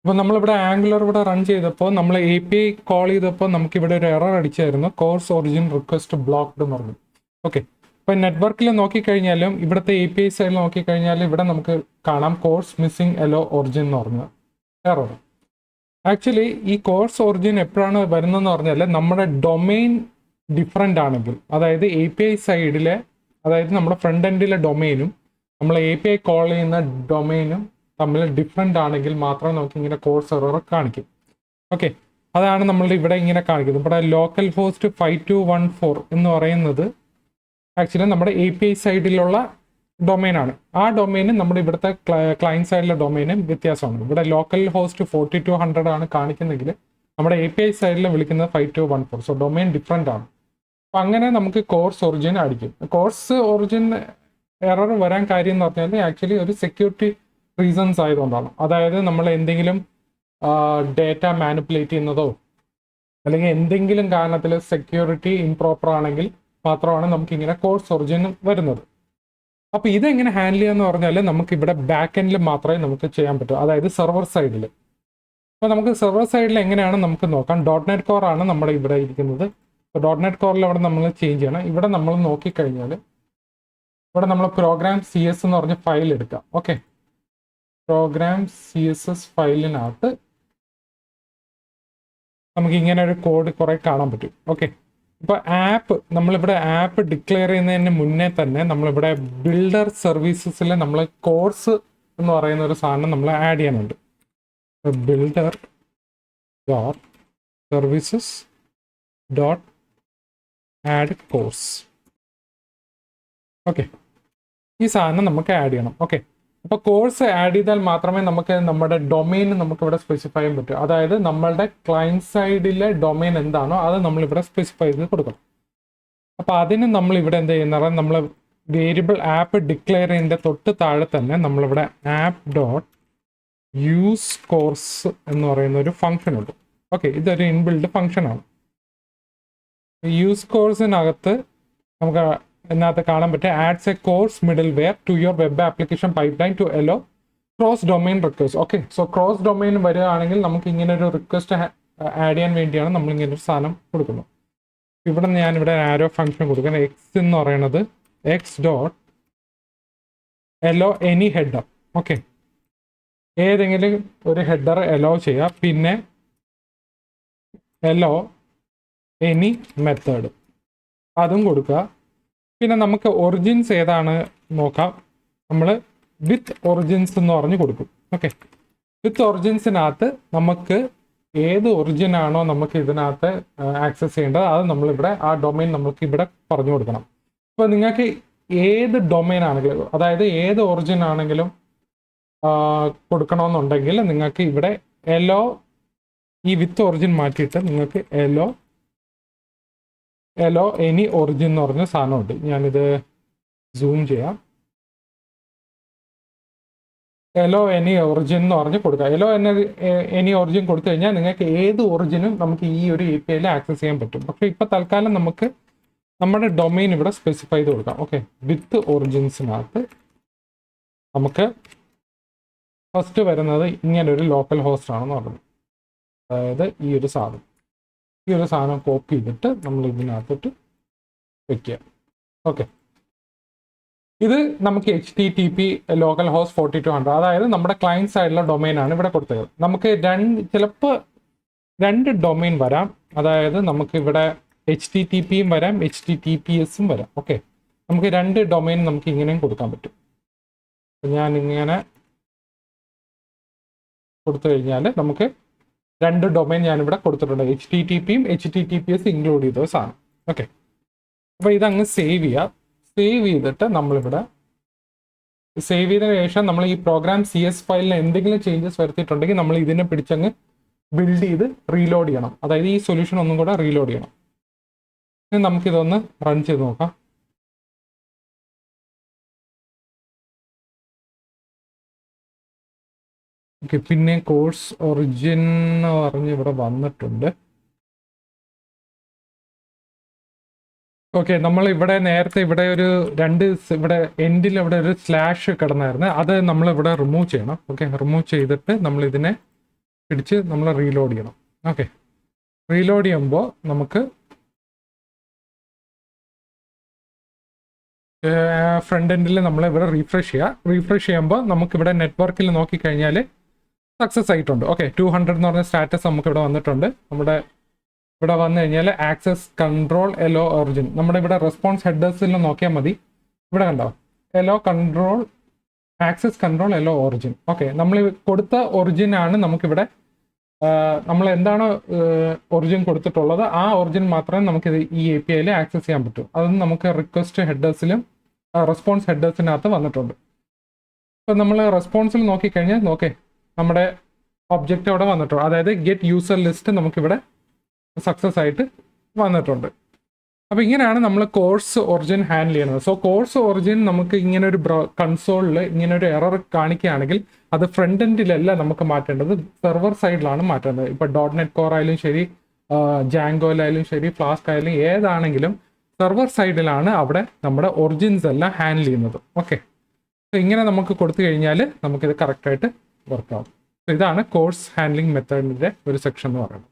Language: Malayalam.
അപ്പോൾ നമ്മളിവിടെ ആംഗുലർ ഇവിടെ റൺ ചെയ്തപ്പോൾ നമ്മൾ API കോൾ ചെയ്തപ്പോൾ നമുക്കിവിടെ ഒരു എറർ അടിച്ചായിരുന്നു, കോഴ്സ് ഒറിജിൻ റിക്വസ്റ്റ് ബ്ലോക്ക്ഡ് എന്ന് പറഞ്ഞു. ഓക്കെ, ഇപ്പോൾ നെറ്റ്വർക്കിൽ നോക്കിക്കഴിഞ്ഞാലും ഇവിടുത്തെ API സൈഡിൽ നോക്കിക്കഴിഞ്ഞാലും ഇവിടെ നമുക്ക് കാണാം കോഴ്സ് മിസ്സിംഗ് എലോ ഒറിജിൻ എന്ന് പറഞ്ഞ എറർ. ആക്ച്വലി ഈ കോഴ്സ് ഒറിജിൻ എപ്പോഴാണ് വരുന്നതെന്ന് പറഞ്ഞാൽ നമ്മുടെ ഡൊമെയിൻ ഡിഫറെൻ്റ് ആണെങ്കിൽ, അതായത് API സൈഡിലെ, അതായത് നമ്മുടെ ഫ്രണ്ട് എൻഡിലെ ഡൊമെയിനും നമ്മൾ API കോൾ ചെയ്യുന്ന ഡൊമെയിനും തമ്മിൽ ഡിഫറെൻ്റ് ആണെങ്കിൽ മാത്രമേ നമുക്ക് ഇങ്ങനെ കോഴ്സ് എറർ കാണിക്കും. ഓക്കെ, അതാണ് നമ്മളുടെ ഇവിടെ ഇങ്ങനെ കാണിക്കുന്നത്. ഇവിടെ ലോക്കൽ ഹോസ്റ്റ് 5214 എന്ന് പറയുന്നത് ആക്ച്വലി നമ്മുടെ API സൈഡിലുള്ള ഡൊമെയിനാണ്. ആ ഡൊമെയിനും നമ്മുടെ ഇവിടുത്തെ ക്ലയൻറ്റ് സൈഡിലെ ഡൊമെയിനും വ്യത്യാസമാണ്. ഇവിടെ ലോക്കൽ ഹോസ്റ്റ് 4200 ആണ് കാണിക്കുന്നെങ്കിൽ നമ്മുടെ API സൈഡിൽ വിളിക്കുന്നത് 5214. സോ ഡൊമെയിൻ ഡിഫറെൻ്റ് ആണ്. അപ്പം അങ്ങനെ നമുക്ക് കോഴ്സ് ഒറിജിൻ അടിക്കും. കോഴ്സ് ഒറിജിൻ എറർ വരാൻ കാര്യം എന്ന് പറഞ്ഞാൽ ആക്ച്വലി ഒരു സെക്യൂരിറ്റി റീസൺസ് ആയതുകൊണ്ടാണ്. അതായത് നമ്മൾ എന്തെങ്കിലും ഡേറ്റ മാനിപ്പുലേറ്റ് ചെയ്യുന്നതോ അല്ലെങ്കിൽ എന്തെങ്കിലും കാരണത്തിൽ സെക്യൂരിറ്റി ഇംപ്രോപ്പർ ആണെങ്കിൽ മാത്രമാണ് നമുക്കിങ്ങനെ കോഴ്സ് ഒറിജിൻ വരുന്നത്. അപ്പോൾ ഇതെങ്ങനെ ഹാൻഡിൽ ചെയ്യാന്ന് പറഞ്ഞാൽ നമുക്ക് ഇവിടെ ബാക്ക് എൻഡിൽ മാത്രമേ നമുക്ക് ചെയ്യാൻ പറ്റൂ, അതായത് സെർവർ സൈഡിൽ. അപ്പോൾ നമുക്ക് സെർവർ സൈഡിൽ എങ്ങനെയാണ് നമുക്ക് നോക്കാം. .NET Core ആണ് നമ്മുടെ ഇവിടെ ഇരിക്കുന്നത്. അപ്പോൾ .NET Coreൽ അവിടെ നമ്മൾ ചേഞ്ച് ചെയ്യണം. ഇവിടെ നമ്മൾ നോക്കിക്കഴിഞ്ഞാൽ ഇവിടെ നമ്മൾ പ്രോഗ്രാം CS എന്ന് പറഞ്ഞ ഫയൽ എടുക്കാം. ഓക്കെ, പ്രോഗ്രാം CSS ഫയലിനകത്ത് നമുക്ക് ഇങ്ങനെ ഒരു കോഡ് കുറേ കാണാൻ പറ്റും. ഓക്കെ, ഇപ്പോൾ നമ്മളിവിടെ ആപ്പ് ഡിക്ലെയർ ചെയ്യുന്നതിന് മുന്നേ തന്നെ നമ്മളിവിടെ ബിൽഡർ സർവീസസിൽ നമ്മൾ കോഴ്സ് എന്ന് പറയുന്ന ഒരു സാധനം നമ്മൾ ആഡ് ചെയ്യാനുണ്ട്. Builder dot services dot add course. Okay, ഈ സാധനം നമുക്ക് ആഡ് ചെയ്യണം. ഓക്കെ, അപ്പോൾ കോഴ്സ് ആഡ് ചെയ്താൽ മാത്രമേ നമുക്ക് നമ്മുടെ ഡൊമെയിൻ നമുക്കിവിടെ സ്പെസിഫൈ ചെയ്യാൻ പറ്റൂ. അതായത് നമ്മളുടെ ക്ലയൻറ്റ് സൈഡിലെ ഡൊമെയിൻ എന്താണോ അത് നമ്മളിവിടെ സ്പെസിഫൈ ചെയ്ത് കൊടുക്കണം. അപ്പോൾ അതിന് നമ്മളിവിടെ എന്ത് ചെയ്യുന്ന നമ്മൾ വേരിയബിൾ ആപ്പ് ഡിക്ലെയർ ചെയ്യുന്നതിൻ്റെ തൊട്ട് താഴെ തന്നെ നമ്മളിവിടെ ആപ്പ് ഡോട്ട് യൂസ് കോഴ്സ് എന്ന് പറയുന്ന ഒരു ഫംഗ്ഷൻ ഉണ്ട്. ഓക്കെ, ഇതൊരു ഇൻബിൽഡ് ഫംഗ്ഷനാണ്. യൂസ് കോഴ്സിനകത്ത് നമുക്ക് ഇതിനകത്ത് കാണാൻ പറ്റും adds a CORS middleware to your web application pipeline to allow cross domain request. Okay, so cross domain വരികയാണെങ്കിൽ നമുക്ക് ഇങ്ങനെ ഒരു റിക്വസ്റ്റ് ആഡ് ചെയ്യാൻ വേണ്ടിയാണ് നമ്മൾ ഇങ്ങനെ ഒരു സാധനം കൊടുക്കുന്നത്. ഇവിടെ ഞാനിവിടെ ആരോ ഫംഗ്ഷൻ കൊടുക്കണം. എക്സ് എന്ന് പറയുന്നത് X dot allow any header. Okay, ഏതെങ്കിലും ഒരു ഹെഡർ എലോ ചെയ്യുക. പിന്നെ എലോ എനി മെത്തേഡ് അതും കൊടുക്കുക. പിന്നെ നമുക്ക് ഒറിജിൻസ് ഏതാണ് നോക്കാം. നമ്മൾ വിത്ത് ഒറിജിൻസ് എന്ന് പറഞ്ഞ് കൊടുക്കും. ഓക്കെ, വിത്ത് ഒറിജിൻസിനകത്ത് നമുക്ക് ഏത് ഒറിജിൻ ആണോ നമുക്ക് ഇതിനകത്ത് ആക്സസ് ചെയ്യേണ്ടത് അത് നമ്മളിവിടെ ആ ഡൊമെയിൻ നമുക്ക് ഇവിടെ പറഞ്ഞു കൊടുക്കണം. ഇപ്പോൾ നിങ്ങൾക്ക് ഏത് ഡൊമെയിൻ ആണെങ്കിലും, അതായത് ഏത് ഒറിജിൻ ആണെങ്കിലും കൊടുക്കണമെന്നുണ്ടെങ്കിൽ നിങ്ങൾക്ക് ഇവിടെ എലോ ഈ വിത്ത് ഒറിജിൻ മാറ്റിയിട്ട് നിങ്ങൾക്ക് എലോ എനി ഒറിജിൻ എന്ന് പറഞ്ഞ സാധനമുണ്ട്. ഞാനിത് സൂം ചെയ്യാം. എലോ എനി ഒറിജിൻ എന്ന് പറഞ്ഞ് കൊടുക്കുക. എലോ എനി ഒറിജിൻ കൊടുത്തു കഴിഞ്ഞാൽ നിങ്ങൾക്ക് ഏത് ഒറിജിനും നമുക്ക് ഈ ഒരു APIയിൽ ആക്സസ് ചെയ്യാൻ പറ്റും. പക്ഷേ ഇപ്പോൾ തൽക്കാലം നമുക്ക് നമ്മുടെ ഡൊമെയിൻ ഇവിടെ സ്പെസിഫൈ ചെയ്ത് കൊടുക്കാം. ഓക്കെ, വിത്ത് ഒറിജിൻസിനകത്ത് നമുക്ക് ഫസ്റ്റ് വരുന്നത് ഇങ്ങനൊരു ലോക്കൽ ഹോസ്റ്റ് ആണെന്ന് പറയുന്നത്. അതായത് ഈ ഒരു സാധനം കോപ്പി ചെയ്തിട്ട് നമ്മൾ ഇതിനകത്തിട്ട് വെക്കുക. ഓക്കെ, ഇത് നമുക്ക് HTTP ലോക്കൽ ഹോസ്റ്റ് 4200, അതായത് നമ്മുടെ ക്ലയൻറ്റ് സൈഡിലുള്ള ഡൊമെയിനാണ് ഇവിടെ കൊടുത്തത്. നമുക്ക് ചിലപ്പോൾ രണ്ട് ഡൊമെയിൻ വരാം. അതായത് നമുക്ക് ഇവിടെ HTTPയും വരാം, HTTPSും വരാം. ഓക്കെ, നമുക്ക് രണ്ട് ഡൊമെയിൻ നമുക്ക് ഇങ്ങനെയും കൊടുക്കാൻ പറ്റും. ഞാൻ ഇങ്ങനെ കൊടുത്തു കഴിഞ്ഞാൽ നമുക്ക് രണ്ട് ഡൊമെയിൻ ഞാനിവിടെ കൊടുത്തിട്ടുണ്ട്. HTTPയും HTTPS ഇൻക്ലൂഡ് ചെയ്ത സാധനം. ഓക്കെ, അപ്പോൾ ഇതങ്ങ് സേവ് ചെയ്യുക. സേവ് ചെയ്തിട്ട് നമ്മളിവിടെ സേവ് ചെയ്തതിന് ശേഷം നമ്മൾ ഈ പ്രോഗ്രാം CS ഫയലിൽ എന്തെങ്കിലും ചേഞ്ചസ് വരുത്തിയിട്ടുണ്ടെങ്കിൽ നമ്മൾ ഇതിനെ പിടിച്ചങ്ങ് ബിൽഡ് ചെയ്ത് റീലോഡ് ചെയ്യണം. അതായത് ഈ സൊല്യൂഷൻ ഒന്നും കൂടെ റീലോഡ് ചെയ്യണം. ഇനി നമുക്കിതൊന്ന് റൺ ചെയ്ത് നോക്കാം. ഓക്കെ, പിന്നെ കോഴ്സ് ഒറിജിൻ എന്ന് പറഞ്ഞ് ഇവിടെ വന്നിട്ടുണ്ട്. ഓക്കെ, നമ്മൾ ഇവിടെ നേരത്തെ ഇവിടെ ഒരു ഇവിടെ എൻഡിൽ ഇവിടെ ഒരു സ്ലാഷ് കിടന്നായിരുന്നു. അത് നമ്മളിവിടെ റിമൂവ് ചെയ്യണം. ഓക്കെ, റിമൂവ് ചെയ്തിട്ട് നമ്മൾ ഇതിനെ പിടിച്ച് നമ്മൾ റീലോഡ് ചെയ്യണം. ഓക്കെ, റീലോഡ് ചെയ്യുമ്പോൾ നമുക്ക് ഫ്രണ്ട് എൻഡിൽ നമ്മൾ ഇവിടെ റീഫ്രഷ് ചെയ്യുമ്പോൾ നമുക്കിവിടെ നെറ്റ്വർക്കിൽ നോക്കിക്കഴിഞ്ഞാൽ സക്സസ് ആയിട്ടുണ്ട്. ഓക്കെ, 200 എന്ന് പറഞ്ഞ സ്റ്റാറ്റസ് നമുക്ക് ഇവിടെ വന്നിട്ടുണ്ട്. നമ്മുടെ ഇവിടെ വന്നു കഴിഞ്ഞാൽ ആക്സസ് കൺട്രോൾ എലോ ഒറിജിൻ, നമ്മുടെ ഇവിടെ റെസ്പോൺസ് ഹെഡേഴ്സിൽ നോക്കിയാൽ മതി. ഇവിടെ കണ്ടോ, allow control access control allow origin. Okay, നമ്മൾ കൊടുത്ത ഒറിജിനാണ് നമുക്കിവിടെ നമ്മൾ എന്താണോ ഒറിജിൻ കൊടുത്തിട്ടുള്ളത് ആ ഒറിജിൻ മാത്രമേ നമുക്കിത് ഈ APIയിൽ ആക്സസ് ചെയ്യാൻ പറ്റൂ. അതൊന്നും നമുക്ക് റിക്വസ്റ്റ് ഹെഡേഴ്സിലും റെസ്പോൺസ് ഹെഡേഴ്സിനകത്ത് വന്നിട്ടുണ്ട്. ഇപ്പം നമ്മൾ റെസ്പോൺസിൽ നോക്കിക്കഴിഞ്ഞാൽ നമ്മുടെ ഒബ്ജക്റ്റ് അവിടെ വന്നിട്ടുണ്ട്. അതായത് ഗെറ്റ് യൂസർ ലിസ്റ്റ് നമുക്കിവിടെ സക്സസ് ആയിട്ട് വന്നിട്ടുണ്ട്. അപ്പോൾ ഇങ്ങനെയാണ് നമ്മൾ കോഴ്സ് ഒറിജിൻ ഹാൻഡിൽ ചെയ്യുന്നത്. സോ കോഴ്സ് ഒറിജിൻ നമുക്ക് ഇങ്ങനെ ഒരു കൺസോളിൽ ഇങ്ങനെ ഒരു എറർ കാണിക്കുകയാണെങ്കിൽ അത് ഫ്രണ്ട് എൻഡിലല്ല നമുക്ക് മാറ്റേണ്ടത്, സെർവർ സൈഡിലാണ് മാറ്റേണ്ടത്. ഇപ്പോൾ .NET Core ആയാലും ശരി, ജാങ്കോയിലായാലും ശരി, ഫ്ലാസ്ക് ആയാലും ഏതാണെങ്കിലും സെർവർ സൈഡിലാണ് അവിടെ നമ്മുടെ ഒറിജിൻസ് എല്ലാം ഹാൻഡിൽ ചെയ്യുന്നത്. ഓക്കെ, സോ ഇങ്ങനെ നമുക്ക് കൊടുത്തു കഴിഞ്ഞാൽ നമുക്കിത് കറക്റ്റായിട്ട് വർക്കാവും. സോ ഇതാണ് കോഴ്സ് ഹാൻഡ്ലിംഗ് മെത്തേഡിൻ്റെ ഒരു സെക്ഷൻ എന്ന് പറയുന്നത്.